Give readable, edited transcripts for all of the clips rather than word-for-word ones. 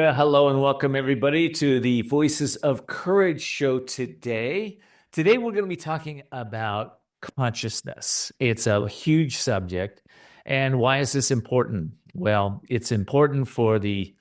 Well, hello and welcome everybody to the Voices of Courage show today. Today we're going to be talking about consciousness. It's a huge subject. And why is this important? Well, it's important for the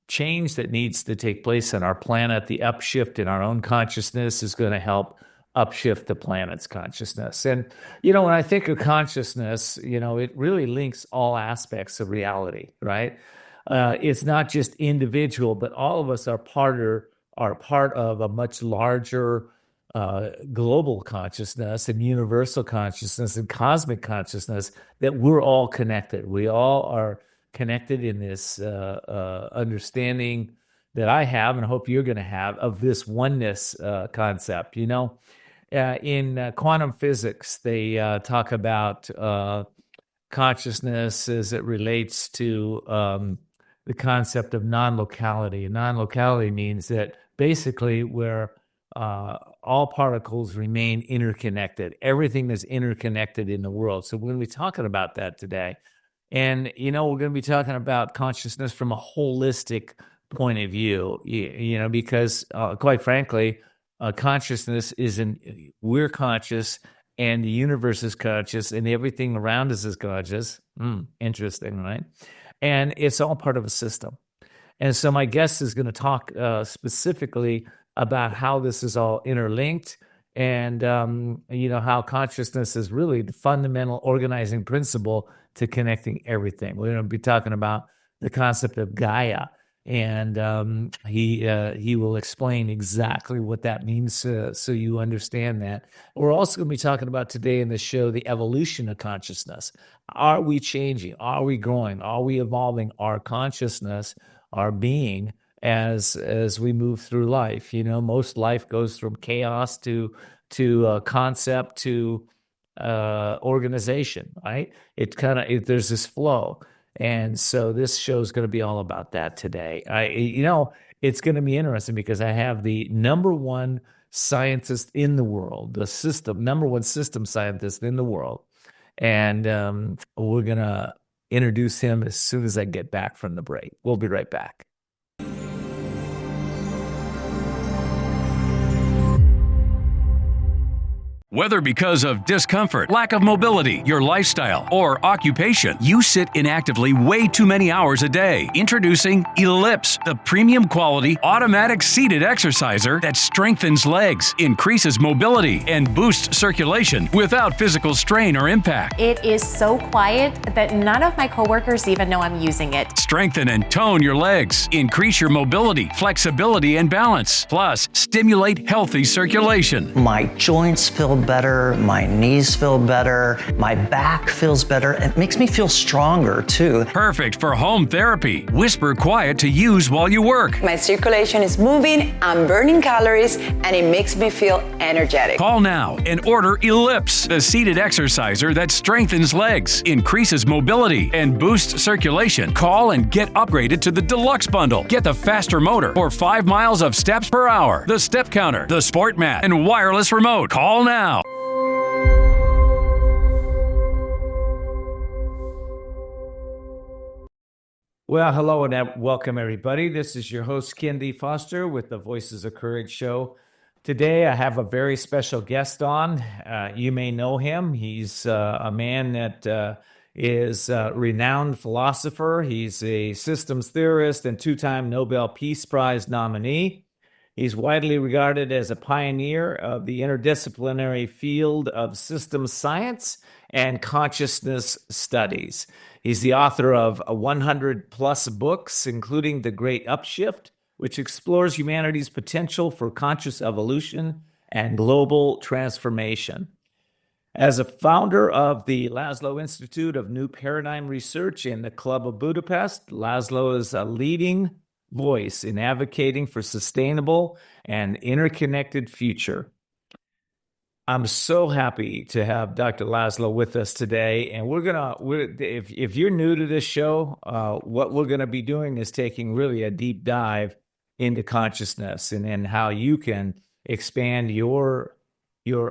change that needs to take place on our planet. The upshift in our own consciousness is going to help upshift the planet's consciousness. And, when I think of consciousness, it really links all aspects of reality, right? It's not just individual, but all of us are part of a much larger global consciousness and universal consciousness and cosmic consciousness that we're all connected. We all are connected in this understanding that I have and hope you're going to have of this oneness concept. In quantum physics, they talk about consciousness as it relates to the concept of non-locality. Non-locality means that basically where all particles remain interconnected. Everything is interconnected in the world. So we're going to be talking about that today. And, we're going to be talking about consciousness from a holistic point of view, because quite frankly, consciousness we're conscious and the universe is conscious and everything around us is conscious. Interesting, right? And it's all part of a system. And so my guest is going to talk specifically about how this is all interlinked and, how consciousness is really the fundamental organizing principle to connecting everything. We're going to be talking about the concept of Gaia. And he will explain exactly what that means so you understand that. We're also going to be talking about today in the show the evolution of consciousness. Are we changing? Are we growing? Are we evolving our consciousness, our being, as we move through life? Most life goes from chaos to concept to organization, right? There's this flow. And so this show is going to be all about that today. It's going to be interesting because I have the number one scientist in the world, number one system scientist in the world. And we're going to introduce him as soon as I get back from the break. We'll be right back. Whether because of discomfort, lack of mobility, your lifestyle, or occupation, you sit inactively way too many hours a day. Introducing Ellipse, the premium quality automatic seated exerciser that strengthens legs, increases mobility, and boosts circulation without physical strain or impact. It is so quiet that none of my coworkers even know I'm using it. Strengthen and tone your legs, increase your mobility, flexibility, and balance. Plus, stimulate healthy circulation. My joints feel better, my knees feel better, my back feels better. It makes me feel stronger too. Perfect for home therapy. Whisper quiet to use while you work. My circulation is moving, I'm burning calories, and it makes me feel energetic. Call now and order Ellipse, the seated exerciser that strengthens legs, increases mobility, and boosts circulation. Call and get upgraded to the Deluxe Bundle. Get the faster motor or 5 miles of steps per hour, the step counter, the sport mat, and wireless remote. Call now. Well, hello and welcome everybody. This is your host, kendfoster, with the Voices of Courage show. Today, I have a very special guest on. You may know him. He's a man that is a renowned philosopher. He's a systems theorist and two-time Nobel Peace Prize nominee. He's widely regarded as a pioneer of the interdisciplinary field of systems science and consciousness studies. He's the author of 100 plus books, including The Great Upshift, which explores humanity's potential for conscious evolution and global transformation. As a founder of the Laszlo Institute of New Paradigm Research in the Club of Budapest, Laszlo is a leading voice in advocating for sustainable and interconnected future. I'm so happy to have Dr. Laszlo with us today, and if you're new to this show, what we're gonna be doing is taking really a deep dive into consciousness and how you can expand your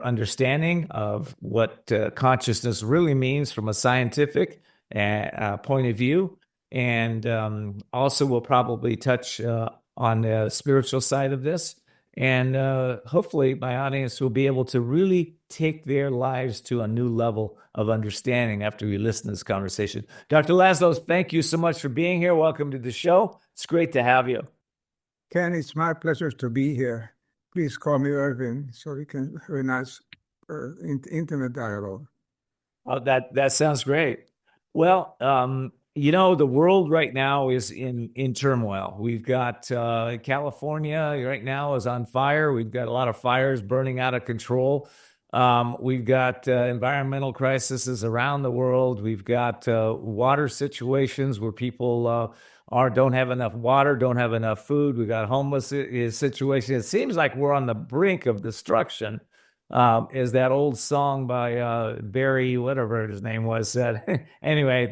understanding of what consciousness really means from a scientific point of view, And also, we'll probably touch on the spiritual side of this. And hopefully, my audience will be able to really take their lives to a new level of understanding after we listen to this conversation. Dr. Laszlo, thank you so much for being here. Welcome to the show. It's great to have you. Ken, it's my pleasure to be here. Please call me Ervin so we can have a nice intimate dialogue. Oh, that sounds great. Well, the world right now is in turmoil. We've got California right now is on fire. We've got a lot of fires burning out of control. We've got environmental crises around the world. We've got water situations where people don't have enough water, don't have enough food. We've got homeless situation. It seems like we're on the brink of destruction. Is that old song by Barry, whatever his name was, said. Anyway,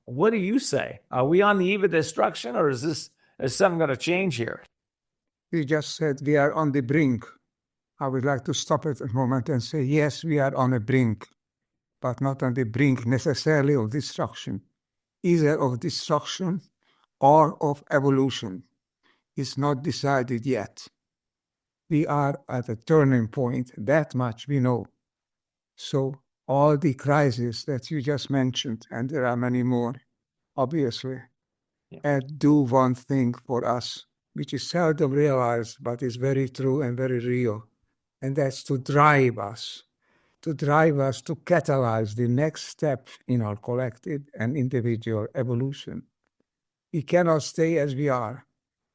what do you say? Are we on the eve of destruction, or is something going to change here? You just said we are on the brink. I would like to stop it a moment and say, yes, we are on a brink, but not on the brink necessarily of destruction. Either of destruction or of evolution. It's not decided yet. We are at a turning point, that much we know. So all the crises that you just mentioned, and there are many more, obviously, do one thing for us, which is seldom realized, but is very true and very real. And that's to drive us to catalyze the next step in our collective and individual evolution. We cannot stay as we are.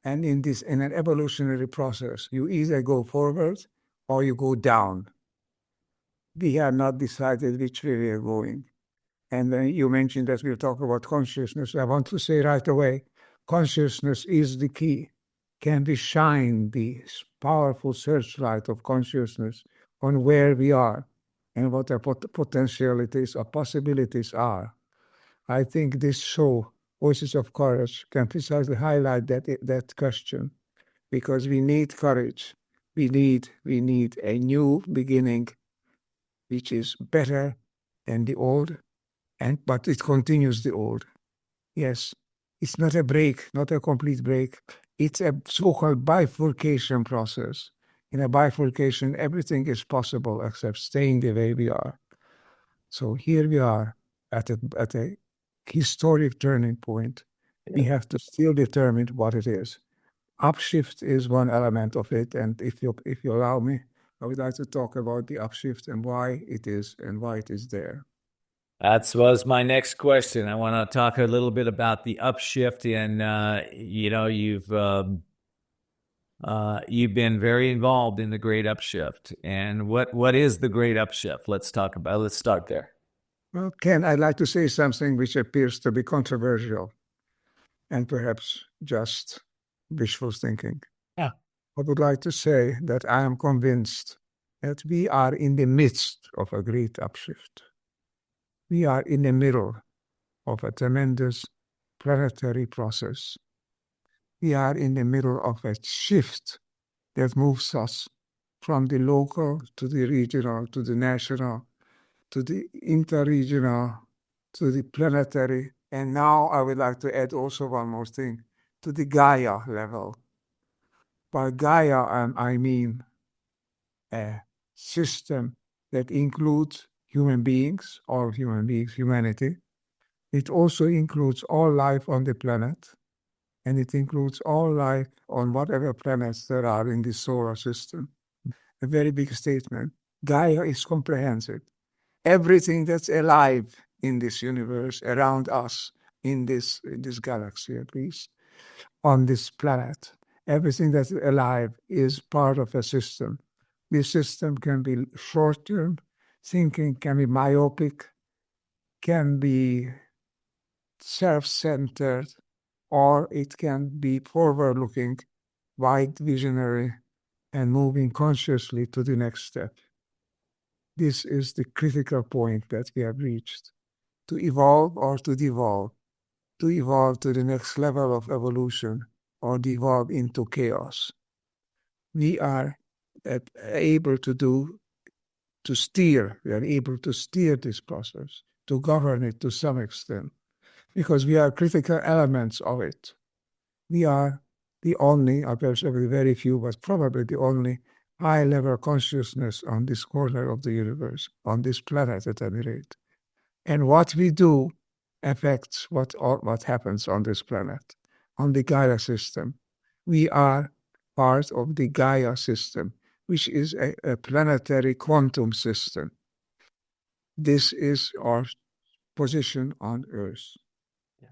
And in an evolutionary process, you either go forward or you go down. We have not decided which way we are going. And then you mentioned that we'll talk about consciousness. I want to say right away, consciousness is the key. Can we shine the powerful searchlight of consciousness on where we are and what our potentialities or possibilities are? I think this show, Voices of Courage, can precisely highlight that question, because we need courage. We need a new beginning, which is better than the old, but it continues the old. Yes, it's not a break, not a complete break. It's a so-called bifurcation process. In a bifurcation, everything is possible except staying the way we are. So here we are at a historic turning point. We have to still determine what it is. Upshift is one element of it, and if you allow me, I would like to talk about the upshift and why it is there. That was my next question. I want to talk a little bit about the upshift, and you've been very involved in the Great Upshift. And what is the Great Upshift? Let's start there. Well, Ken, I'd like to say something which appears to be controversial and perhaps just wishful thinking. Yeah. I would like to say that I am convinced that we are in the midst of a great upshift. We are in the middle of a tremendous planetary process. We are in the middle of a shift that moves us from the local to the regional, to the national, to the interregional, to the planetary. And now I would like to add also one more thing, to the Gaia level. By Gaia, I mean a system that includes human beings, all human beings, humanity. It also includes all life on the planet, and it includes all life on whatever planets there are in the solar system. A very big statement. Gaia is comprehensive. Everything that's alive in this universe, around us, in this galaxy at least, on this planet, everything that's alive is part of a system. This system can be short-term thinking, can be myopic, can be self-centered, or it can be forward-looking, wide visionary, and moving consciously to the next step. This is the critical point that we have reached. To evolve or to devolve, to evolve to the next level of evolution or devolve into chaos. We are able to steer this process, to govern it to some extent. because we are critical elements of it. We are the only, or perhaps very few, but probably the only high-level consciousness on this corner of the universe, on this planet at any rate. And what we do affects what happens on this planet, on the Gaia system. We are part of the Gaia system, which is a planetary quantum system. This is our position on Earth.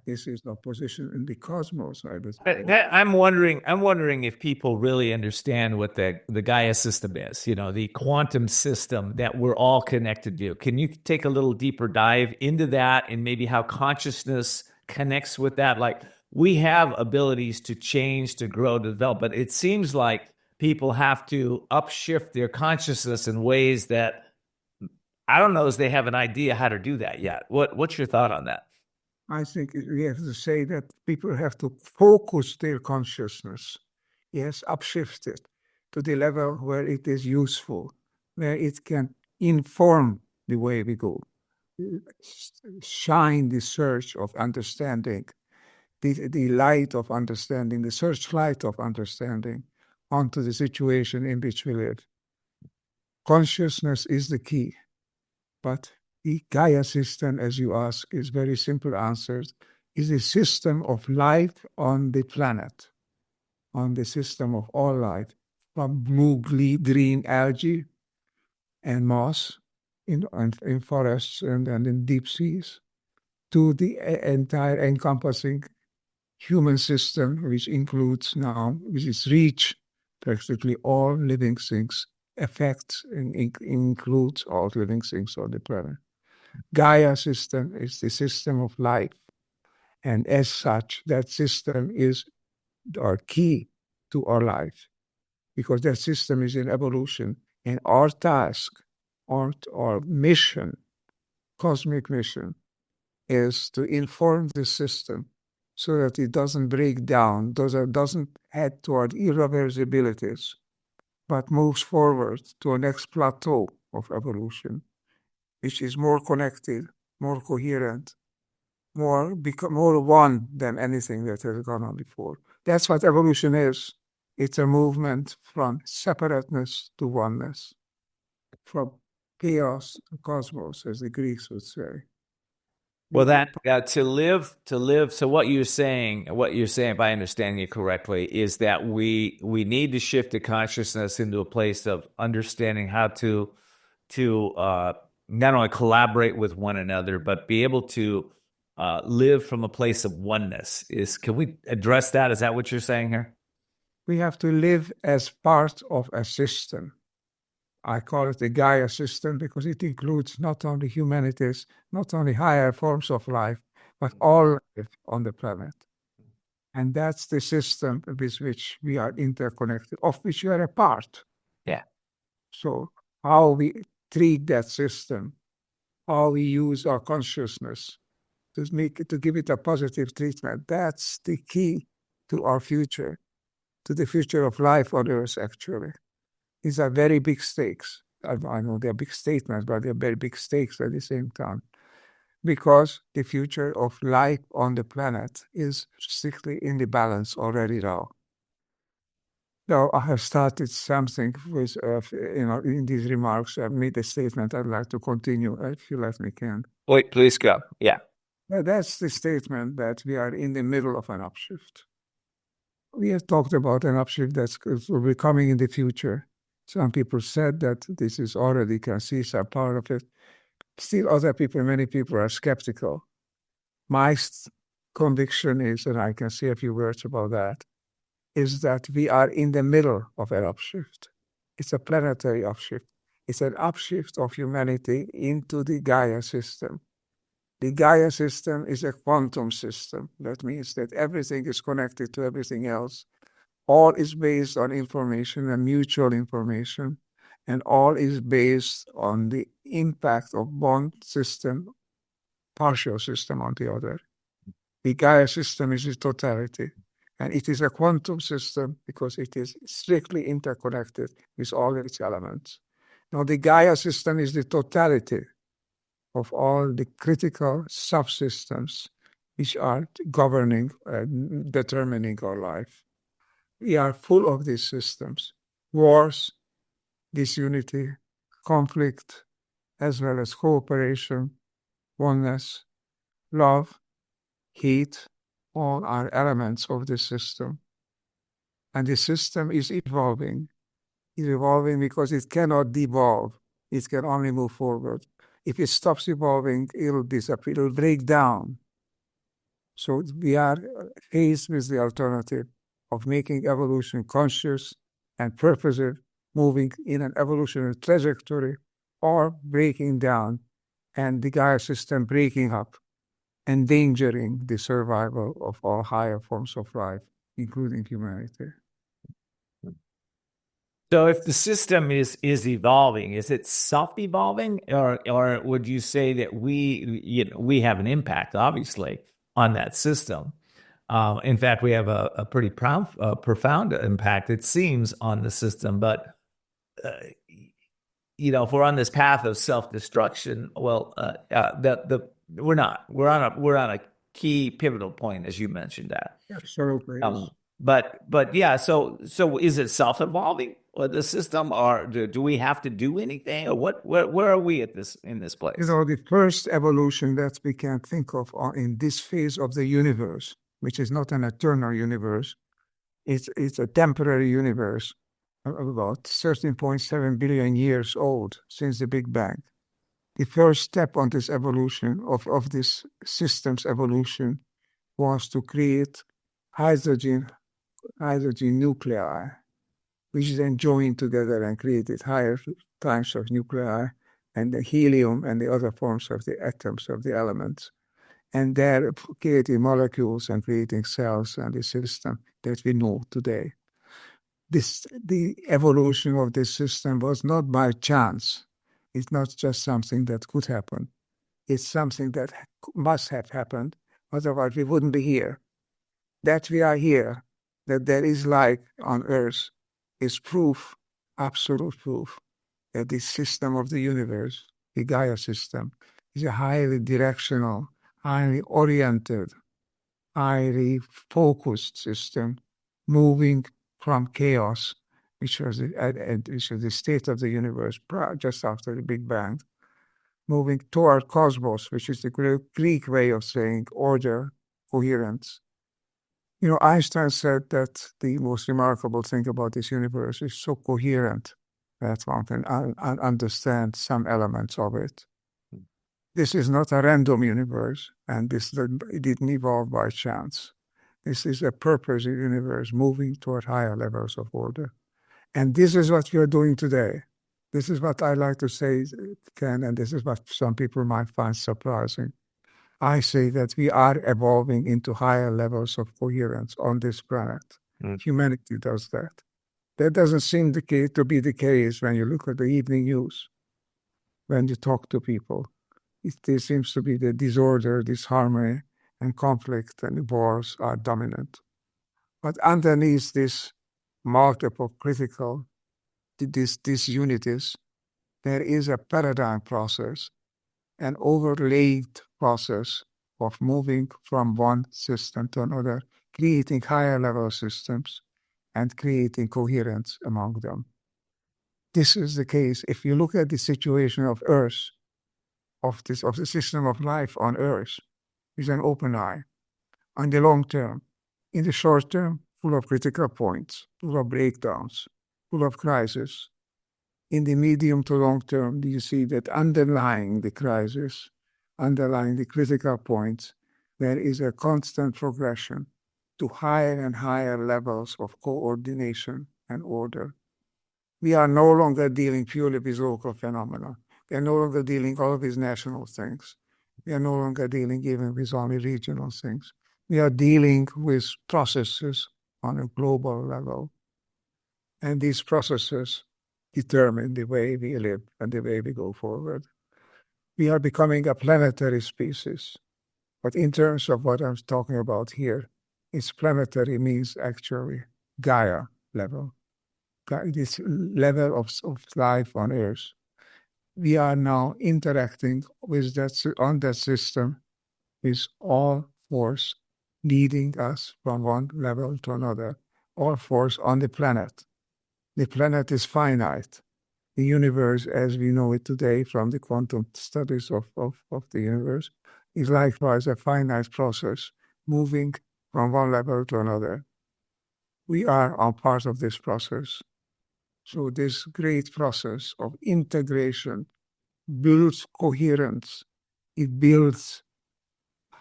This is our position in the cosmos, I would say. I'm wondering if people really understand what the Gaia system is, the quantum system that we're all connected to. Can you take a little deeper dive into that and maybe how consciousness connects with that? Like, we have abilities to change, to grow, to develop, but it seems like people have to upshift their consciousness in ways that I don't know if they have an idea how to do that yet. What's your thought on that? I think we have to say that people have to focus their consciousness, yes, upshift it to the level where it is useful, where it can inform the way we go, shine the search of understanding, the light of understanding, the searchlight of understanding onto the situation in which we live. Consciousness is the key, but the Gaia system, as you ask, is very simple answers, is a system of life on the planet, on the system of all life, from blue, green algae and moss in forests and in deep seas, to the entire encompassing human system, which includes now, which is reach practically all living things, affects and includes all living things on the planet. Gaia system is the system of life. And as such, that system is our key to our life, because that system is in evolution. And our task, our mission, cosmic mission, is to inform the system so that it doesn't break down, doesn't head toward irreversibilities, but moves forward to a next plateau of evolution, which is more connected, more coherent, more one than anything that has gone on before. That's what evolution is. It's a movement from separateness to oneness, from chaos to cosmos, as the Greeks would say. Well, that to live. So what you're saying, if I understand you correctly, is that we need to shift the consciousness into a place of understanding how to not only collaborate with one another, but be able to live from a place of oneness. Can we address that? Is that what you're saying here? We have to live as part of a system. I call it the Gaia system because it includes not only humanities, not only higher forms of life, but all life on the planet. And that's the system with which we are interconnected, of which we are a part. Yeah. So how we treat that system, how we use our consciousness to give it a positive treatment, that's the key to our future, to the future of life on Earth, actually. These are very big stakes. I know they're big statements, but they're very big stakes at the same time. Because the future of life on the planet is strictly in the balance already now. Now, I have started something with, in these remarks, I made a statement I'd like to continue, if you let me, Ken. Wait, please go. Yeah. That's the statement that we are in the middle of an upshift. We have talked about an upshift that will be coming in the future. Some people said that this is already, can see some part of it. Still other people, many people are skeptical. My conviction is, and I can say a few words about that, is that we are in the middle of an upshift. It's a planetary upshift. It's an upshift of humanity into the Gaia system. The Gaia system is a quantum system. That means that everything is connected to everything else. All is based on information and mutual information, and all is based on the impact of one system, partial system on the other. The Gaia system is a totality, and it is a quantum system because it is strictly interconnected with all its elements. Now, the Gaia system is the totality of all the critical subsystems which are governing, determining our life. We are full of these systems: wars, disunity, conflict, as well as cooperation, oneness, love, heat, all are elements of this system. And the system is evolving. It's evolving because it cannot devolve. It can only move forward. If it stops evolving, it'll disappear, it'll break down. So we are faced with the alternative of making evolution conscious and purposive, moving in an evolutionary trajectory, or breaking down and the Gaia system breaking up, endangering the survival of all higher forms of life, including humanity. So if the system is evolving, is it self-evolving, or would you say that we have an impact, obviously, on that system? In fact, we have a pretty profound impact, it seems, on the system. But if we're on this path of self-destruction, well, we're not. We're on a key pivotal point, as you mentioned that. Absolutely. But yeah. So is it self-evolving, or the system, or do we have to do anything, or where are we in this place? The first evolution that we can think of in this phase of the universe, which is not an eternal universe, it's a temporary universe, about 13.7 billion years old since the Big Bang. The first step on this evolution of this system's evolution was to create hydrogen nuclei, which then joined together and created higher types of nuclei, and the helium and the other forms of the atoms of the elements. And they're creating molecules and creating cells and the system that we know today. The evolution of this system was not by chance. It's not just something that could happen. It's something that must have happened, otherwise we wouldn't be here. That we are here, that there is life on Earth, is proof, absolute proof, that this system of the universe, the Gaia system, is a highly directional, highly oriented, highly focused system, moving from chaos, which was the state of the universe just after the Big Bang, moving toward cosmos, which is the Greek way of saying order, coherence. Einstein said that the most remarkable thing about this universe is so coherent that one can understand some elements of it. This is not a random universe, and it didn't evolve by chance. This is a purpose universe moving toward higher levels of order. And this is what we are doing today. This is what I like to say, Ken, and this is what some people might find surprising. I say that we are evolving into higher levels of coherence on this planet. Humanity does that. That doesn't seem to be the case when you look at the evening news, when you talk to people. There seems to be the disorder, disharmony, and conflict and wars are dominant. But underneath this multiple critical disunities, there is a paradigm process, an overlaid process of moving from one system to another, creating higher level systems and creating coherence among them. This is the case. If you look at the situation of Earth, of the system of life on Earth, with an open eye, on the long term. In the short term, full of critical points, full of breakdowns, full of crisis. In the medium to long term, do you see that underlying the crisis, underlying the critical points, there is a constant progression to higher and higher levels of coordination and order. We are no longer dealing purely with local phenomena. We are no longer dealing all with national things. We are no longer dealing even with only regional things. We are dealing with processes on a global level. And these processes determine the way we live and the way we go forward. We are becoming a planetary species. But in terms of what I'm talking about here, it's planetary means actually Gaia level, this level of life on Earth. We are now interacting with on that system with all force leading us from one level to another, all force on the planet. The planet is finite. The universe, as we know it today from the quantum studies of the universe, is likewise a finite process moving from one level to another. We are a part of this process. So this great process of integration builds coherence. It builds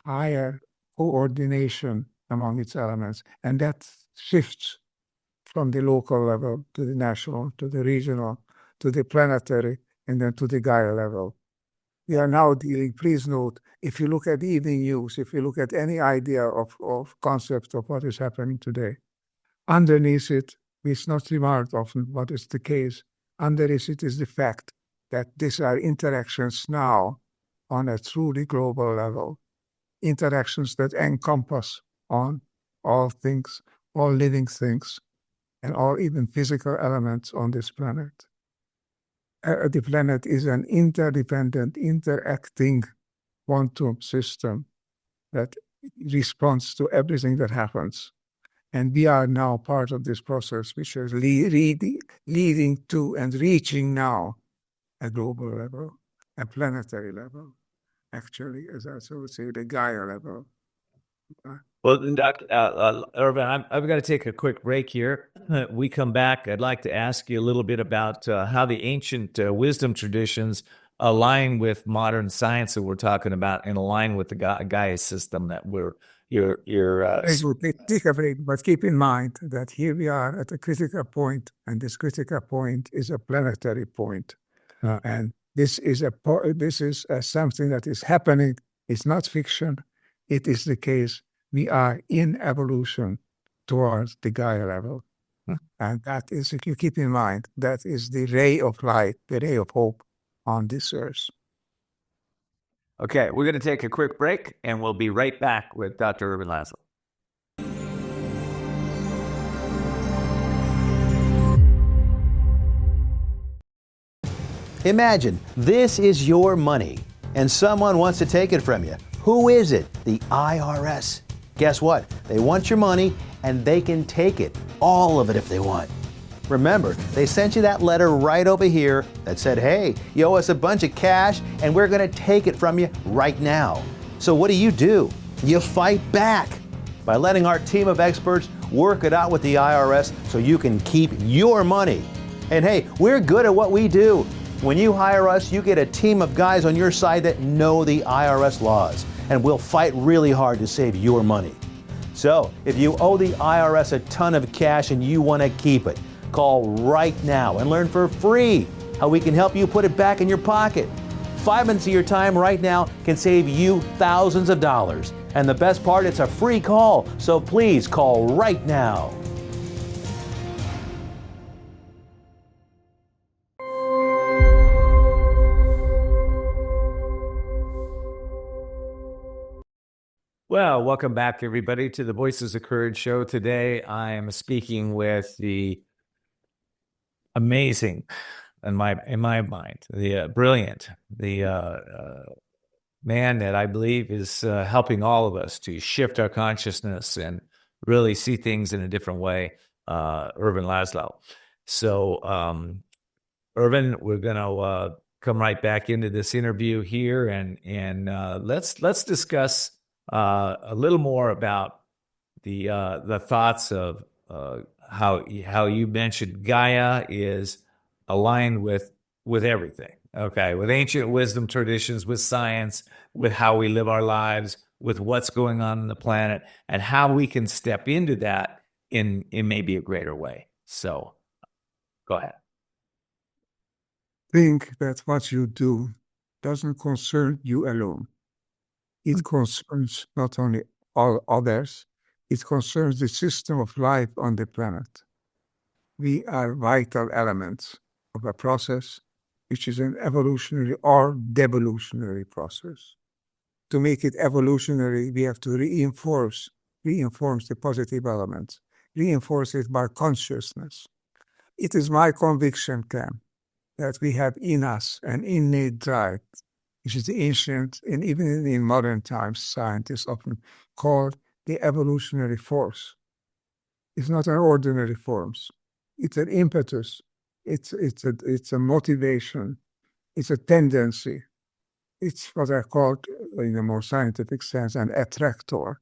higher coordination among its elements. And that shifts from the local level to the national, to the regional, to the planetary, and then to the Gaia level. We are now dealing, please note, if you look at evening news, if you look at any idea of concept of what is happening today, underneath it, it's not remarked often what is the case. Underneath it is the fact that these are interactions now on a truly global level, interactions that encompass on all things, all living things, and all even physical elements on this planet. The planet is an interdependent, interacting quantum system that responds to everything that happens. And we are now part of this process, which is leading to and reaching now a global level, a planetary level, actually, as I would say, the Gaia level. Well, Dr. Ervin, I've got to take a quick break here. We come back. I'd like to ask you a little bit about how the ancient wisdom traditions align with modern science that we're talking about and align with the Gaia system that take a break, but keep in mind that here we are at a critical point, and this critical point is a planetary point. And this is something that is happening. It's not fiction. It is the case. We are in evolution towards the Gaia level. And that is, if you keep in mind, that is the ray of light, the ray of hope on this earth. Okay, we're going to take a quick break, and we'll be right back with Dr. Ervin Laszlo. Imagine this is your money, and someone wants to take it from you. Who is it? The IRS. Guess what? They want your money, and they can take it, all of it if they want. Remember, they sent you that letter right over here that said, hey, you owe us a bunch of cash, and we're going to take it from you right now. So what do? You fight back by letting our team of experts work it out with the IRS so you can keep your money. And hey, we're good at what we do. When you hire us, you get a team of guys on your side that know the IRS laws, and we'll fight really hard to save your money. So if you owe the IRS a ton of cash and you want to keep it, call right now and learn for free how we can help you put it back in your pocket. 5 minutes of your time right now can save you thousands of dollars. And the best part, it's a free call, so please call right now. Well, welcome back, everybody, to the Voices of Courage show. Today, I am speaking with the amazing, in my mind, the brilliant, the man that I believe is helping all of us to shift our consciousness and really see things in a different way, Ervin Laszlo. So, Ervin, we're going to come right back into this interview here, and let's discuss a little more about the thoughts of how you mentioned Gaia is aligned with everything. Okay, with ancient wisdom traditions, with science, with how we live our lives, with what's going on the planet, and how we can step into that in maybe a greater way. So, go ahead. Think that what you do doesn't concern you alone. It concerns not only all others, it concerns the system of life on the planet. We are vital elements of a process which is an evolutionary or devolutionary process. To make it evolutionary, we have to reinforce the positive elements, reinforce it by consciousness. It is my conviction, Cam, that we have in us an innate drive which is the ancient, and even in modern times, scientists often call the evolutionary force. It's not an ordinary force. It's an impetus. It's a motivation. It's a tendency. It's what I call, in a more scientific sense, an attractor.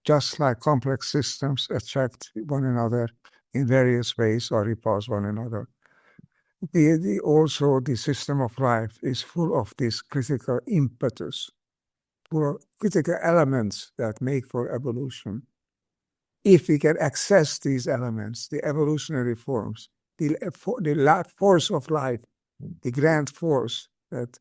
Just like complex systems attract one another in various ways or repulse one another. Also, the system of life is full of this critical impetus, for critical elements that make for evolution. If we can access these elements, the evolutionary forms, the force of life, the grand force that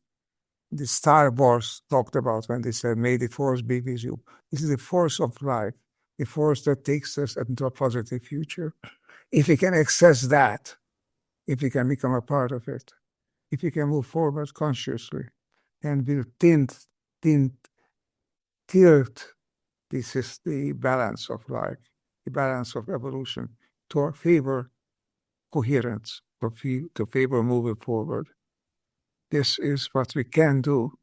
the Star Wars talked about when they said, "May the force be with you." This is the force of life, the force that takes us into a positive future. If we can access that, if we can become a part of it, if we can move forward consciously, then we'll tilt the balance of life, the balance of evolution, to favor coherence, to favor moving forward. This is what we can do,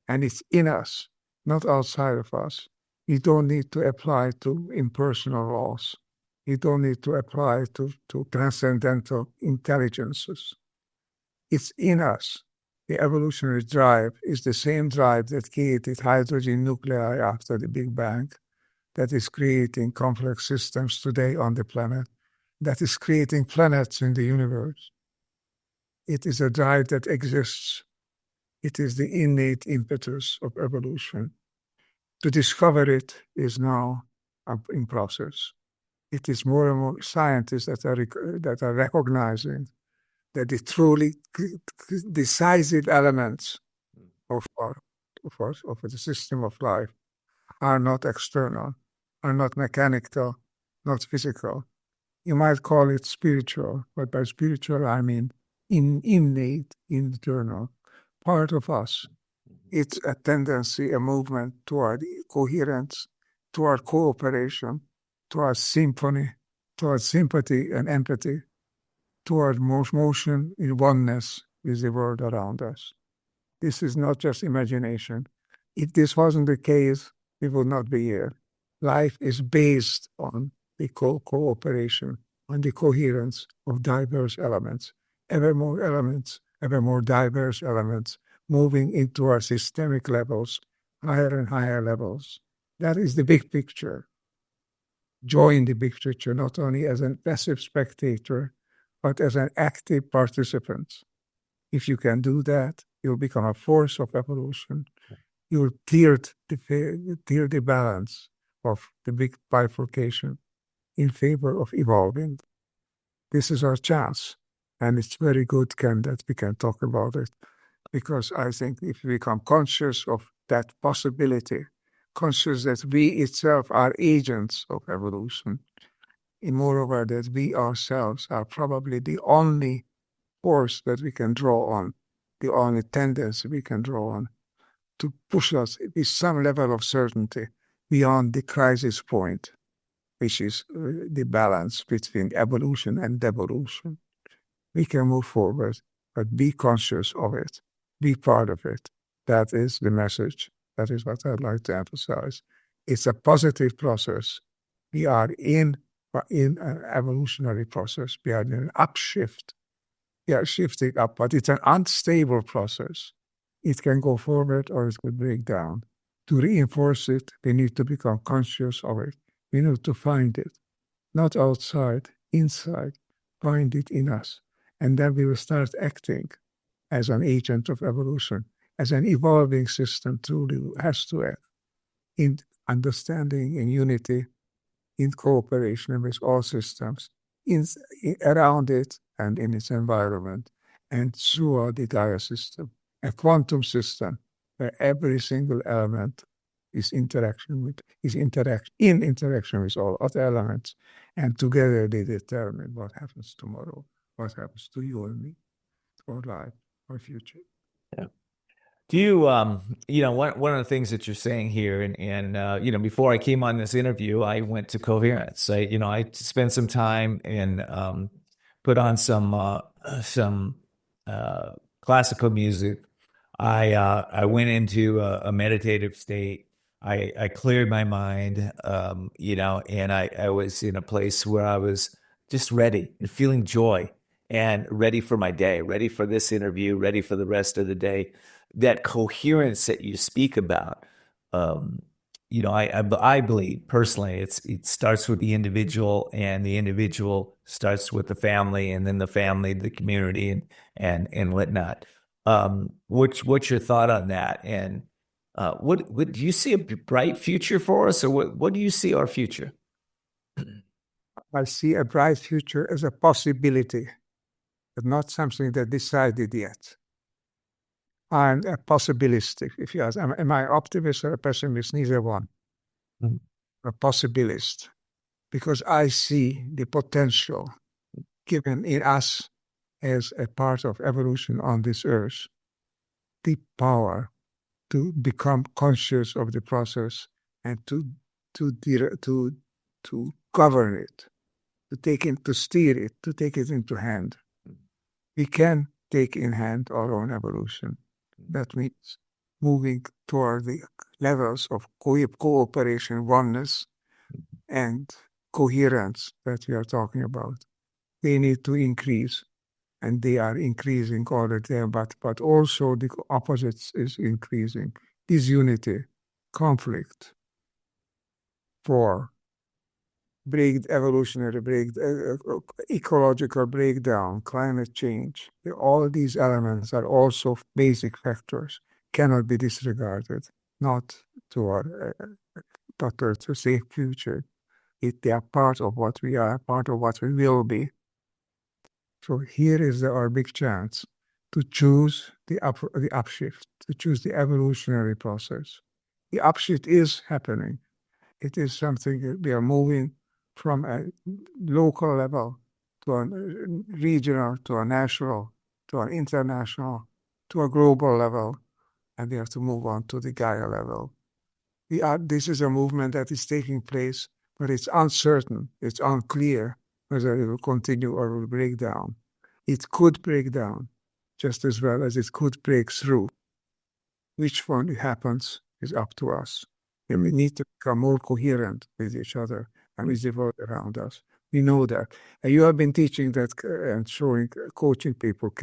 and it's in us, not outside of us. We don't need to apply to impersonal laws. We don't need to apply to transcendental intelligences. It's in us. The evolutionary drive is the same drive that created hydrogen nuclei after the Big Bang, that is creating complex systems today on the planet, that is creating planets in the universe. It is a drive that exists. It is the innate impetus of evolution. To discover it is now in process. It is more and more scientists that are recognizing that the truly decisive elements of the system of life are not external, are not mechanical, not physical. You might call it spiritual, but by spiritual I mean innate, internal, part of us. It's a tendency, a movement toward coherence, toward cooperation, toward symphony, toward sympathy and empathy, toward motion in oneness with the world around us. This is not just imagination. If this wasn't the case, we would not be here. Life is based on the cooperation, on the coherence of diverse elements, ever more diverse elements, moving into our systemic levels, higher and higher levels. That is the big picture. Join the big picture, not only as a passive spectator, but as an active participant. If you can do that, you'll become a force of evolution. You'll tilt the balance of the big bifurcation in favor of evolving. This is our chance. And it's very good, Ken, that we can talk about it. Because I think if we become conscious of that possibility, conscious that we itself are agents of evolution, and moreover that we ourselves are probably the only force that we can draw on, the only tendency we can draw on to push us with some level of certainty beyond the crisis point, which is the balance between evolution and devolution. We can move forward, but be conscious of it, be part of it. That is the message. That is what I'd like to emphasize. It's a positive process. We are in an evolutionary process. We are in an upshift. We are shifting up, but it's an unstable process. It can go forward or it could break down. To reinforce it, we need to become conscious of it. We need to find it, not outside, inside. Find it in us. And then we will start acting as an agent of evolution, as an evolving system truly has to act in understanding, in unity, in cooperation with all systems, around it and in its environment, and throughout the entire system. A quantum system where every single element is in interaction with all other elements, and together they determine what happens tomorrow, what happens to you and me, our life, our future. Yeah. Do you, one of the things that you're saying here, and before I came on this interview, I went to Coherence. I spent some time and put on some classical music I went into a meditative state. I cleared my mind, and I was in a place where I was just ready and feeling joy and ready for my day, ready for this interview, ready for the rest of the day. That coherence that you speak about, I believe personally, it starts with the individual, and the individual starts with the family, and then the family, the community, and whatnot. What's your thought on that? And what do you see a bright future for us, or what do you see our future? I see a bright future as a possibility, but not something that decided yet. I'm a possibilistic. If you ask, am I optimist or a pessimist? Neither one. Mm-hmm. A possibilist, because I see the potential given in us as a part of evolution on this earth, the power to become conscious of the process and to govern it, to steer it, to take it into hand. We can take in hand our own evolution. That means moving toward the levels of cooperation, oneness, and coherence that we are talking about. They need to increase, and they are increasing all the time, but also the opposites is increasing. Disunity, conflict, war, evolutionary ecological breakdown, climate change. All these elements are also basic factors, cannot be disregarded, not to a safe future. They are part of what we are, part of what we will be. So here is our big chance to choose the upshift, to choose the evolutionary process. The upshift is happening. It is something that we are moving from a local level to a regional, to a national, to an international, to a global level, and we have to move on to the Gaia level. This is a movement that is taking place, but it's uncertain, it's unclear whether it will continue or will break down. It could break down just as well as it could break through. Which one happens is up to us. And we need to become more coherent with each other and with the world around us. We know that. And you have been teaching that and coaching people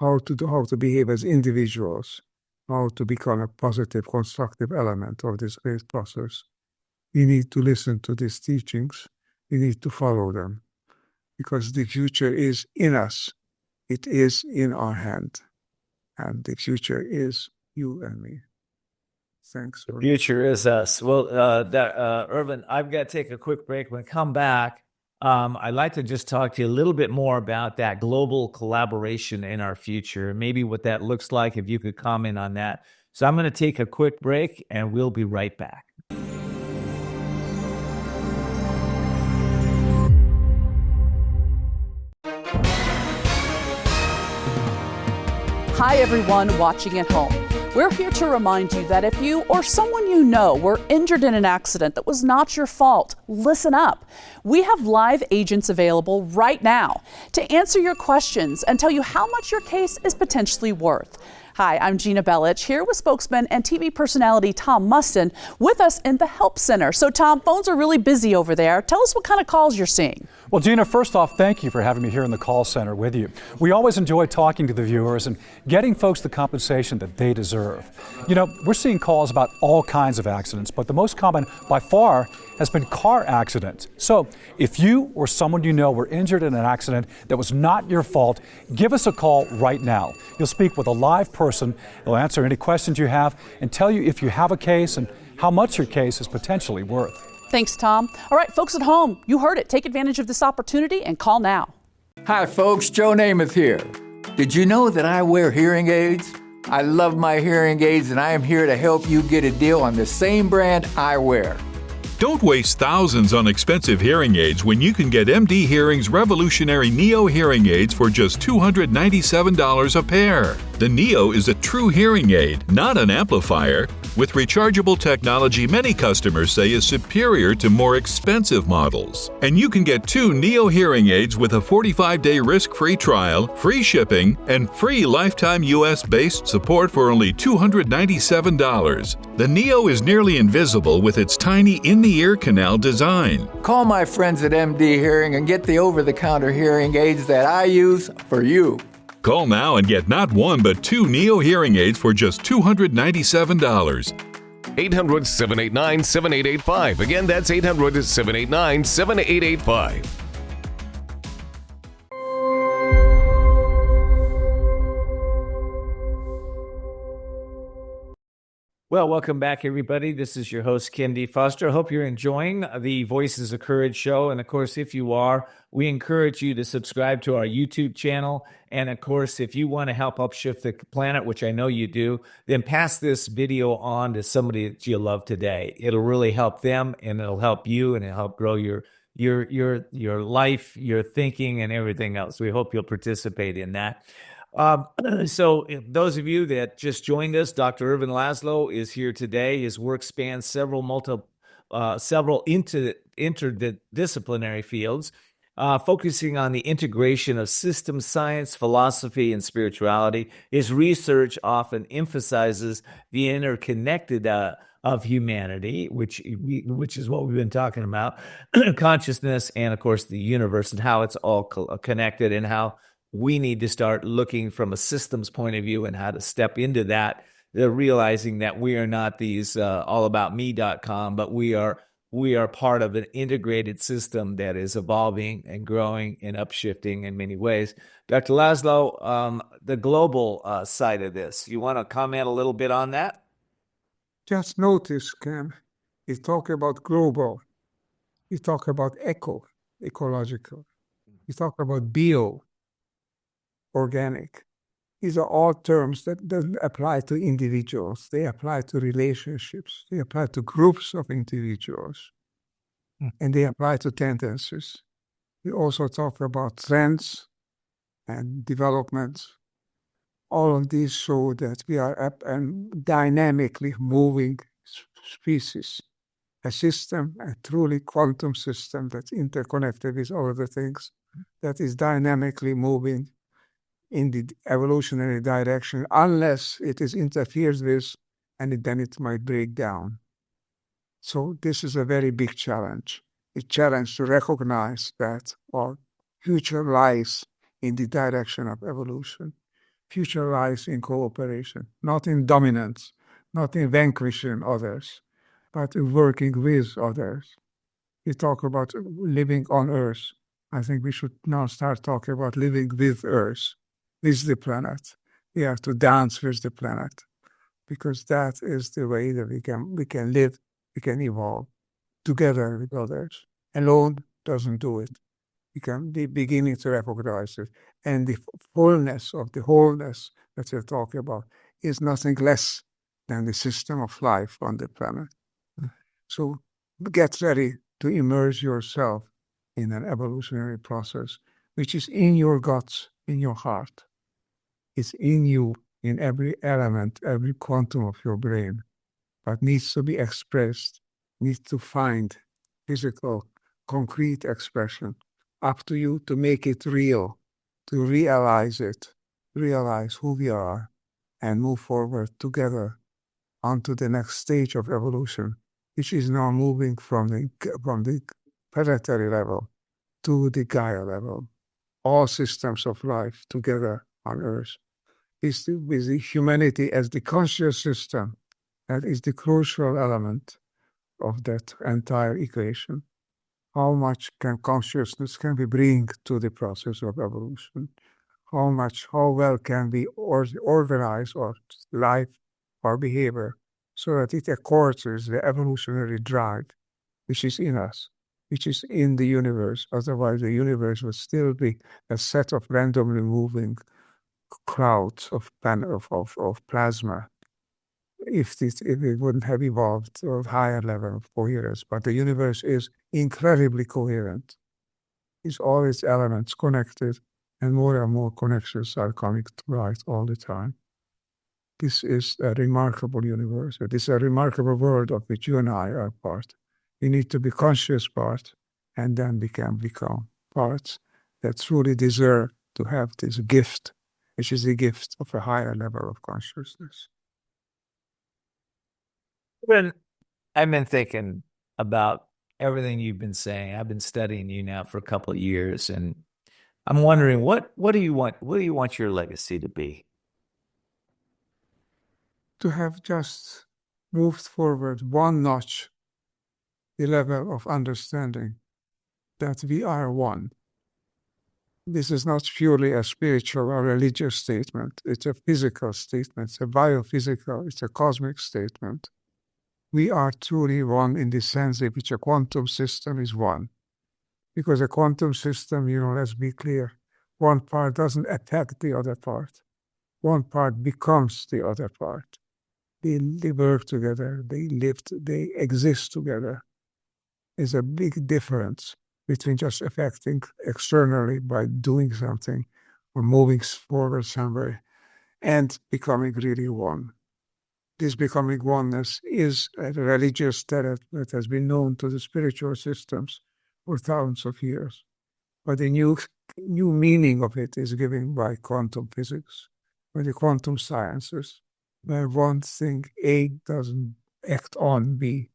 how to behave as individuals, how to become a positive, constructive element of this great process. We need to listen to these teachings. We need to follow them, because the future is in us. It is in our hand. And the future is you and me. Thanks. The future is us. Well, Ervin, I've got to take a quick break. When I come back, I'd like to just talk to you a little bit more about that global collaboration in our future, maybe what that looks like, if you could comment on that. So I'm going to take a quick break, and we'll be right back. Hi, everyone watching at home. We're here to remind you that if you or someone you know were injured in an accident that was not your fault, listen up. We have live agents available right now to answer your questions and tell you how much your case is potentially worth. Hi, I'm Gina Bellich, here with spokesman and TV personality Tom Mustin with us in the Help Center. So Tom, phones are really busy over there. Tell us what kind of calls you're seeing. Well, Gina, first off, thank you for having me here in the call center with you. We always enjoy talking to the viewers and getting folks the compensation that they deserve. You know, we're seeing calls about all kinds of accidents, but the most common by far has been car accidents. So if you or someone you know were injured in an accident that was not your fault, give us a call right now. You'll speak with a live person. They'll answer any questions you have and tell you if you have a case and how much your case is potentially worth. Thanks, Tom. All right, folks at home, you heard it. Take advantage of this opportunity and call now. Hi, folks. Joe Namath here. Did you know that I wear hearing aids? I love my hearing aids, and I am here to help you get a deal on the same brand I wear. Don't waste thousands on expensive hearing aids when you can get MD Hearing's revolutionary Neo hearing aids for just $297 a pair. The Neo is a true hearing aid, not an amplifier. with rechargeable technology many customers say is superior to more expensive models. And you can get 2 Neo hearing aids with a 45-day risk-free trial, free shipping, and free lifetime US-based support for only $297. The Neo is nearly invisible with its tiny in-the-ear canal design. Call my friends at MD Hearing and get the over-the-counter hearing aids that I use for you. Call now and get not 1 but 2 Neo hearing aids for just $297. 800-789-7885. Again, that's 800-789-7885. Well, welcome back, everybody. This is your host, kendfoster. I hope you're enjoying the Voices of Courage show. And of course, if you are, we encourage you to subscribe to our YouTube channel. And of course, if you want to help upshift the planet, which I know you do, then pass this video on to somebody that you love today. It'll really help them, and it'll help you, and it'll help grow your life, your thinking, and everything else. We hope you'll participate in that. So those of you that just joined us, Dr. Ervin Laszlo is here today. His work spans several interdisciplinary fields, focusing on the integration of system science, philosophy, and spirituality. His research often emphasizes the interconnected of humanity, which is what we've been talking about, consciousness, and of course the universe, and how it's all connected, and how we need to start looking from a systems point of view and how to step into that, realizing that we are not these allaboutme.com, but we are part of an integrated system that is evolving and growing and upshifting in many ways. Dr. Laszlo, the global side of this, you want to comment a little bit on that? Just notice, Ken, you talk about global, you talk about ecological, you talk about organic. These are all terms that don't apply to individuals. They apply to relationships. They apply to groups of individuals. And they apply to tendencies. We also talk about trends and developments. All of these show that we are up and dynamically moving species. A system, a truly quantum system that's interconnected with all other things, that is dynamically moving in the evolutionary direction, unless it is interfered with, and then it might break down. So this is a very big challenge. A challenge to recognize that our future lies in the direction of evolution. Future lies in cooperation, not in dominance, not in vanquishing others, but in working with others. We talk about living on Earth. I think we should now start talking about living with Earth, with the planet. We have to dance with the planet, because that is the way that we can live, we can evolve together with others. Alone doesn't do it. We can be beginning to recognize it. And the fullness of the wholeness that we're talking about is nothing less than the system of life on the planet. So get ready to immerse yourself in an evolutionary process, which is in your guts, in your heart. It's in you, in every element, every quantum of your brain, but needs to be expressed, needs to find physical, concrete expression. Up to you to make it real, to realize it, realize who we are, and move forward together onto the next stage of evolution, which is now moving from the planetary level to the Gaia level. All systems of life together on Earth. With the humanity as the conscious system, that is the crucial element of that entire equation. How much consciousness can we bring to the process of evolution? How well can we organize our life, our behavior, so that it accords with the evolutionary drive, which is in us, which is in the universe. Otherwise, the universe would still be a set of randomly moving clouds of plasma, if it wouldn't have evolved to a higher level of coherence. But the universe is incredibly coherent. It's all its elements connected, and more connections are coming to light all the time. This is a remarkable universe. It is a remarkable world of which you and I are part. We need to be conscious part, and then we can become parts that truly deserve to have this gift, which is the gift of a higher level of consciousness. I've been thinking about everything you've been saying. I've been studying you now for a couple of years, and I'm wondering what do you want? What do you want your legacy to be? To have just moved forward one notch the level of understanding that we are one. This is not purely a spiritual or religious statement. It's a physical statement. It's a biophysical, it's a cosmic statement. We are truly one in the sense in which a quantum system is one. Because a quantum system, let's be clear, one part doesn't attack the other part. One part becomes the other part. They work together, they exist together. There's a big difference between just affecting externally by doing something or moving forward somewhere and becoming really one. This becoming oneness is a religious tenet that has been known to the spiritual systems for thousands of years. But the new meaning of it is given by quantum physics, by the quantum sciences, where one thing, A, doesn't act on B.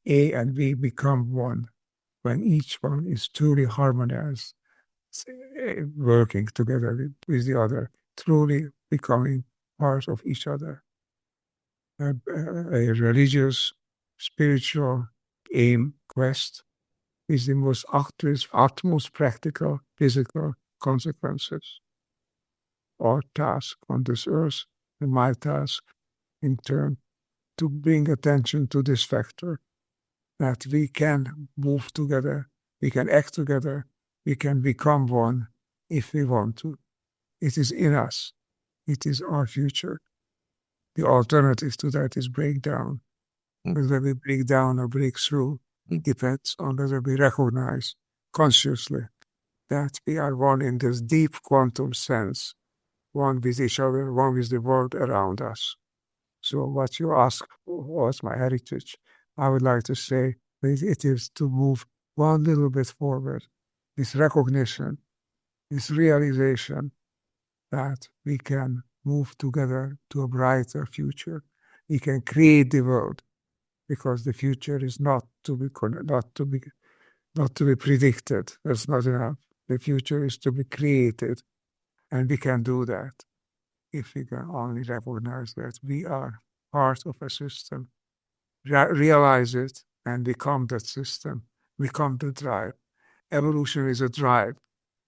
A and B become one, when each one is truly harmonized, working together with the other, truly becoming part of each other. A religious, spiritual aim, quest, is the most utmost practical, physical consequences. Our task on this earth, and my task in turn, to bring attention to this factor, that we can move together, we can act together, we can become one if we want to. It is in us. It is our future. The alternative to that is breakdown. Whether we break down or break through depends on whether we recognize consciously that we are one in this deep quantum sense, one with each other, one with the world around us. So what you ask, what's my heritage? I would like to say that it is to move one little bit forward, this recognition, this realization that we can move together to a brighter future. We can create the world, because the future is not to be predicted. That's not enough. The future is to be created, and we can do that if we can only recognize that we are part of a system, realize it, and become that system, become the drive. Evolution is a drive,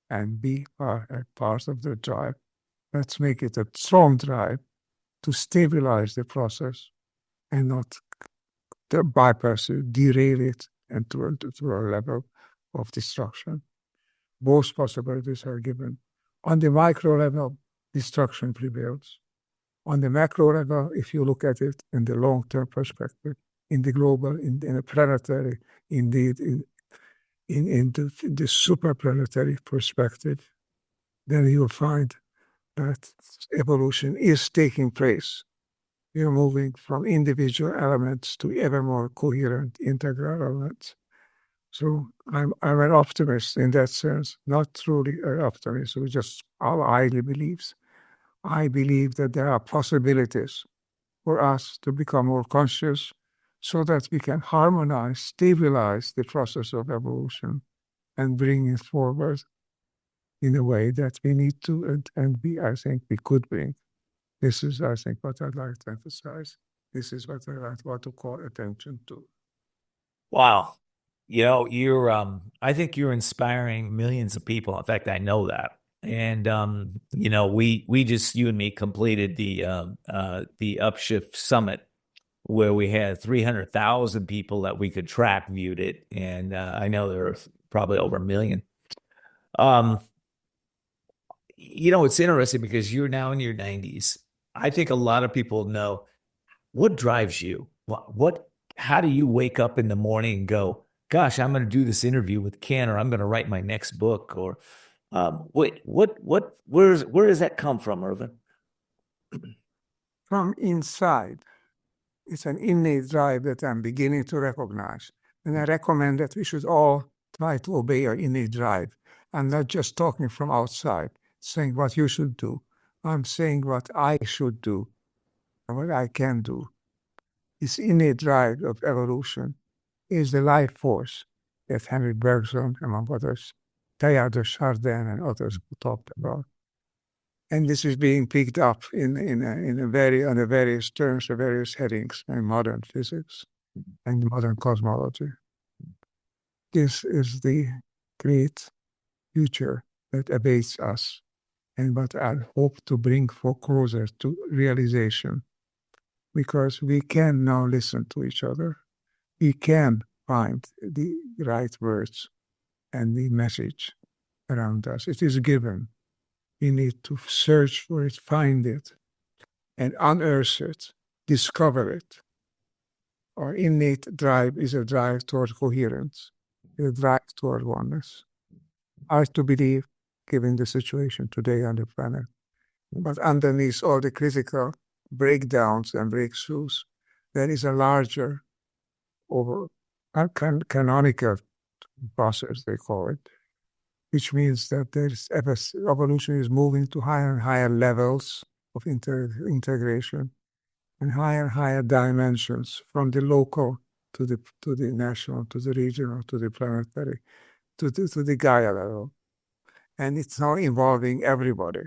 and we are a part of the drive. Let's make it a strong drive to stabilize the process and not to bypass it, derail it, and to a level of destruction. Both possibilities are given. On the micro level, destruction prevails. On the macro level, if you look at it in the long-term perspective, in the global, in the planetary, indeed, in the supraplanetary perspective, then you'll find that evolution is taking place. We are moving from individual elements to ever more coherent, integral elements. So I'm an optimist in that sense, not truly an optimist who just idly believes. I believe that there are possibilities for us to become more conscious so that we can harmonize, stabilize the process of evolution and bring it forward in a way that we need to, and I think we could bring. This is, I think, what I'd like to emphasize. This is what I want to call attention to. Wow. I think you're inspiring millions of people. In fact, I know that. And, we just, you and me completed the Upshift Summit, where we had 300,000 people that we could track viewed it. And I know there are probably over 1 million. It's interesting because you're now in your 90s. I think a lot of people know what drives you. How do you wake up in the morning and go, gosh, I'm going to do this interview with Ken, or I'm going to write my next book, or where does that come from, Ervin? from inside. It's an innate drive that I'm beginning to recognize. And I recommend that we should all try to obey our innate drive. I'm not just talking from outside, saying what you should do. I'm saying what I should do and what I can do. This innate drive of evolution is the life force that Henry Bergson, among others, Teilhard de Chardin, and others talked about. And this is being picked up on the various terms, the various headings in modern physics and modern cosmology. This is the great future that awaits us and what I hope to bring closer to realization, because we can now listen to each other. We can find the right words and the message around us. It is given. We need to search for it, find it, and unearth it, discover it. Our innate drive is a drive toward coherence, a drive toward oneness. I like to believe, given the situation today on the planet, but underneath all the critical breakdowns and breakthroughs, there is a larger, canonical process, they call it, which means that evolution is moving to higher and higher levels of integration and higher dimensions, from the local to the national, to the regional, to the planetary, to the Gaia level. And it's now involving everybody.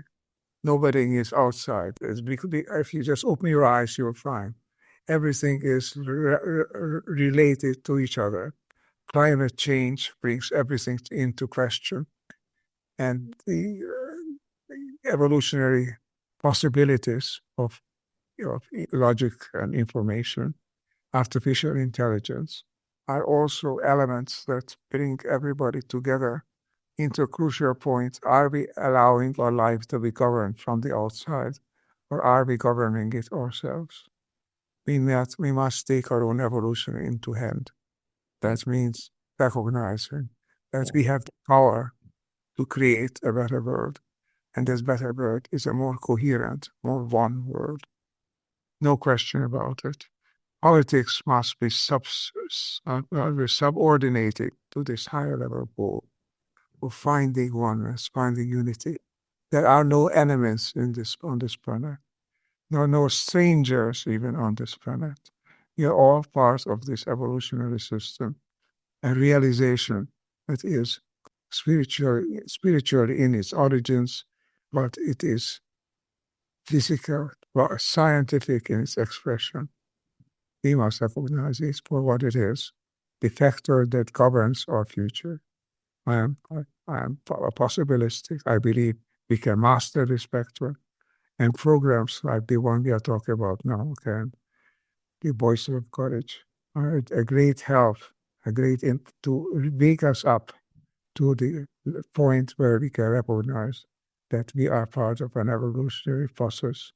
Nobody is outside. If you just open your eyes, you'll find everything is related to each other. Climate change brings everything into question. And the evolutionary possibilities of logic and information, artificial intelligence, are also elements that bring everybody together into a crucial point. Are we allowing our life to be governed from the outside, or are we governing it ourselves? We must take our own evolution into hand. That means recognizing that we have the power to create a better world. And this better world is a more coherent, more one world. No question about it. Politics must be subordinated to this higher level goal of finding oneness, finding unity. There are no enemies on this planet. There are no strangers even on this planet. We are all part of this evolutionary system, a realization that is spiritual in its origins, but it is physical, scientific in its expression. We must recognize it for what it is, the factor that governs our future. I am possibilistic. I believe we can master this spectrum, and programs like the one we are talking about now, the Voices of Courage, are a great help, to wake us up to the point where we can recognize that we are part of an evolutionary process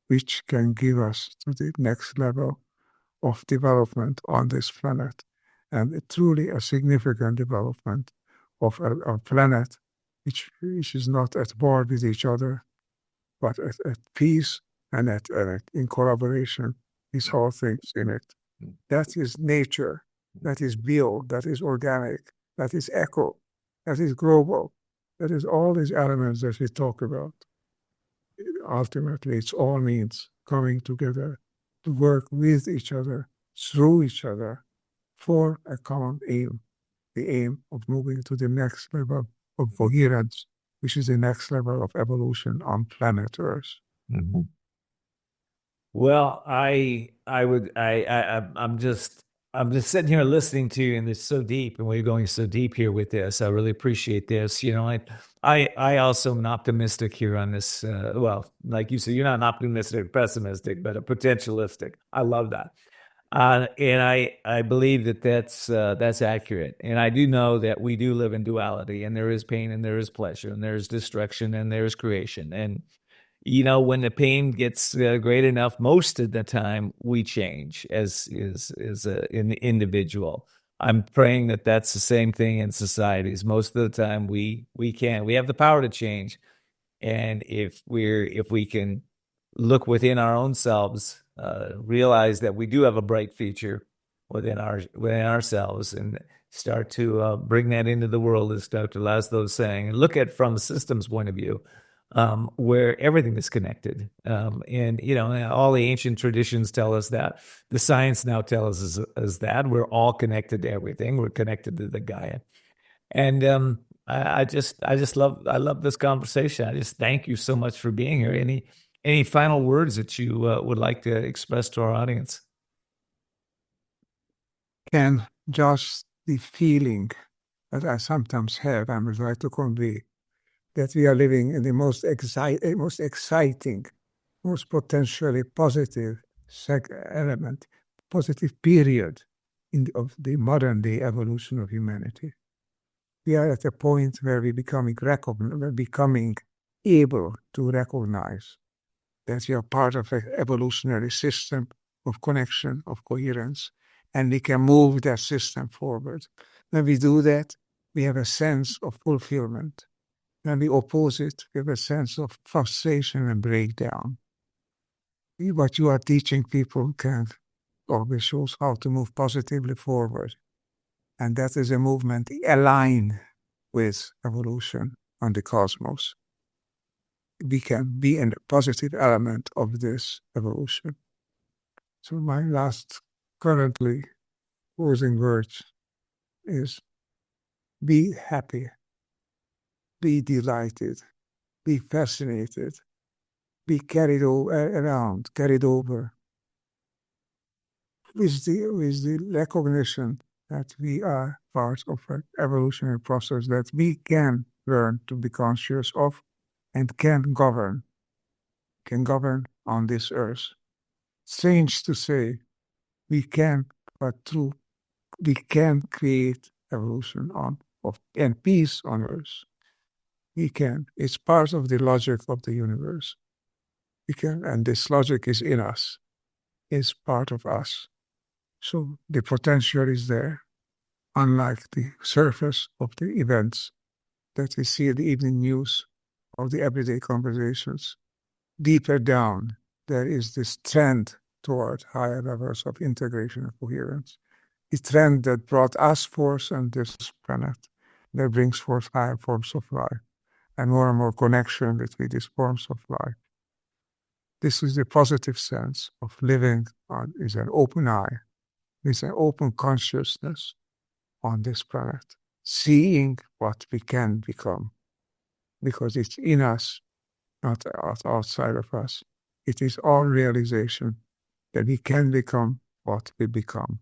which can give us to the next level of development on this planet, and truly a significant development of a planet which is not at war with each other, but at peace and in collaboration with all things in it. That is nature, that is bio, that is organic, that is eco, that is global, that is all these elements that we talk about. Ultimately, it all means coming together to work with each other, through each other, for a common aim, the aim of moving to the next level of coherence, which is the next level of evolution on planet Earth. Mm-hmm. Well, I'm just sitting here listening to you, and it's so deep, and we're going so deep here with this. I really appreciate this. I also am optimistic here on this. Well, like you said, you're not an optimistic, pessimistic, but a potentialistic. I love that. And I believe that's accurate. And I do know that we do live in duality, and there is pain, and there is pleasure, and there's destruction, and there's creation. And when the pain gets great enough, most of the time we change as an individual. I'm praying that that's the same thing in societies. Most of the time we have the power to change, and if we can look within our own selves, realize that we do have a bright future within ourselves, and start to bring that into the world, as Dr. Laszlo is saying, and look at from a systems point of view, where everything is connected. And, all the ancient traditions tell us that. The science now tells us that. We're all connected to everything. We're connected to the Gaia. And I love this conversation. I just thank you so much for being here. Any final words that you would like to express to our audience? Ken, just the feeling that I sometimes have, I would like to convey, that we are living in the most exciting, most potentially positive element, positive period of the modern day evolution of humanity. We are at a point where we're becoming able to recognize that we are part of an evolutionary system of connection, of coherence, and we can move that system forward. When we do that, we have a sense of fulfillment. When we oppose it, we have a sense of frustration and breakdown. What you are teaching people can always shows how to move positively forward. And that is a movement aligned with evolution and the cosmos. We can be a positive element of this evolution. So my last currently closing words is be happy, be delighted, be fascinated, be carried over with the recognition that we are part of an evolutionary process that we can learn to be conscious of and can govern on this earth. Strange to say, we can, but true, we can create evolution and peace on earth. We can. It's part of the logic of the universe. We can, and this logic is in us, is part of us. So the potential is there, unlike the surface of the events that we see in the evening news or the everyday conversations. Deeper down, there is this trend toward higher levels of integration and coherence. A trend that brought us forth on this planet, that brings forth higher forms of life and more connection between these forms of life. This is the positive sense of living is an open eye, with an open consciousness on this planet, seeing what we can become, because it's in us, not outside of us. It is our realization that we can become what we become,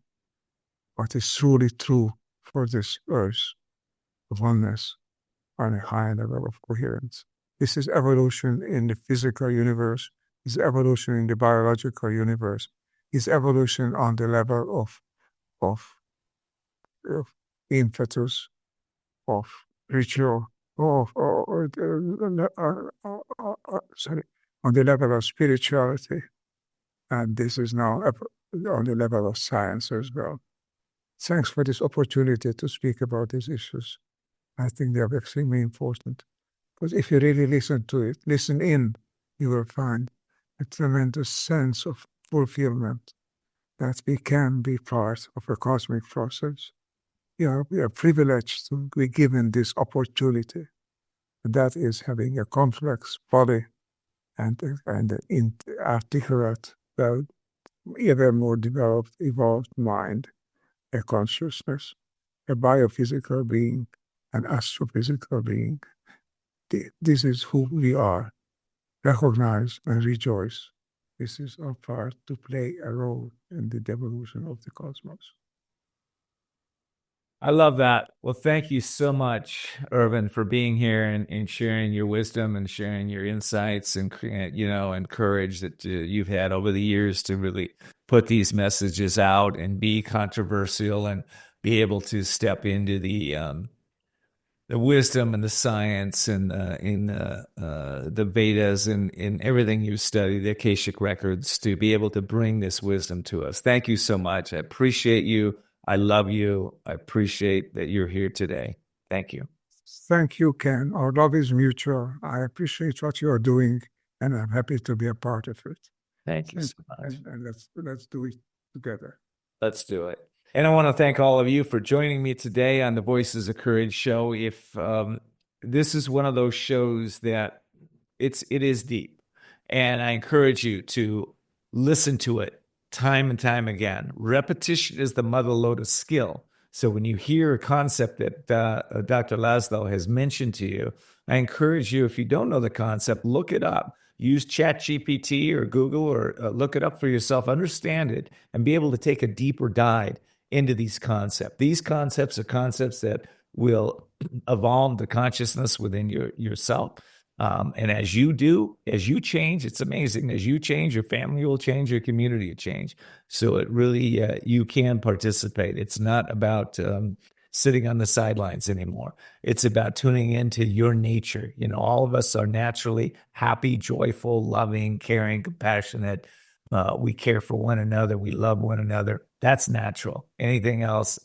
what is truly true for this earth, oneness on a higher level of coherence. This is evolution in the physical universe, is evolution in the biological universe, is evolution on the level of impetus, of ritual, on the level of spirituality. And this is now on the level of science as well. Thanks for this opportunity to speak about these issues. I think they are extremely important. Because if you really listen to it, listen in, you will find a tremendous sense of fulfillment that we can be part of a cosmic process. We are privileged to be given this opportunity. That is having a complex body and an articulate, even more developed, evolved mind, a consciousness, a biophysical being, an astrophysical being. This is who we are. Recognize and rejoice. This is our part to play a role in the devolution of the cosmos. I love that. Well, thank you so much, Ervin, for being here and sharing your wisdom and sharing your insights and and courage that you've had over the years to really put these messages out and be controversial and be able to step into the wisdom and the science and in the Vedas and in everything you study, the Akashic records, to be able to bring this wisdom to us. Thank you so much. I appreciate you. I love you. I appreciate that you're here today. Thank you. Thank you, Ken. Our love is mutual. I appreciate what you are doing and I'm happy to be a part of it. Thank you so much. And let's do it together. Let's do it. And I want to thank all of you for joining me today on the Voices of Courage show. If this is one of those shows that it is deep, and I encourage you to listen to it time and time again. Repetition is the mother lode of skill. So when you hear a concept that Dr. Laszlo has mentioned to you, I encourage you, if you don't know the concept, look it up. Use ChatGPT or Google or look it up for yourself, understand it, and be able to take a deeper dive into these concepts. These concepts are concepts that will evolve the consciousness within yourself. And as you do, as you change, it's amazing. As you change, your family will change, your community will change. So it really, you can participate. It's not about sitting on the sidelines anymore. It's about tuning into your nature. You know, all of us are naturally happy, joyful, loving, caring, compassionate. We care for one another. We love one another. That's natural. Anything else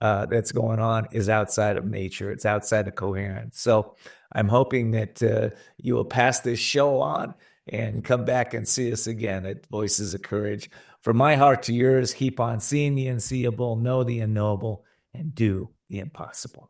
that's going on is outside of nature. It's outside of coherence. So I'm hoping that you will pass this show on and come back and see us again at Voices of Courage. From my heart to yours, keep on seeing the unseeable, know the unknowable, and do the impossible.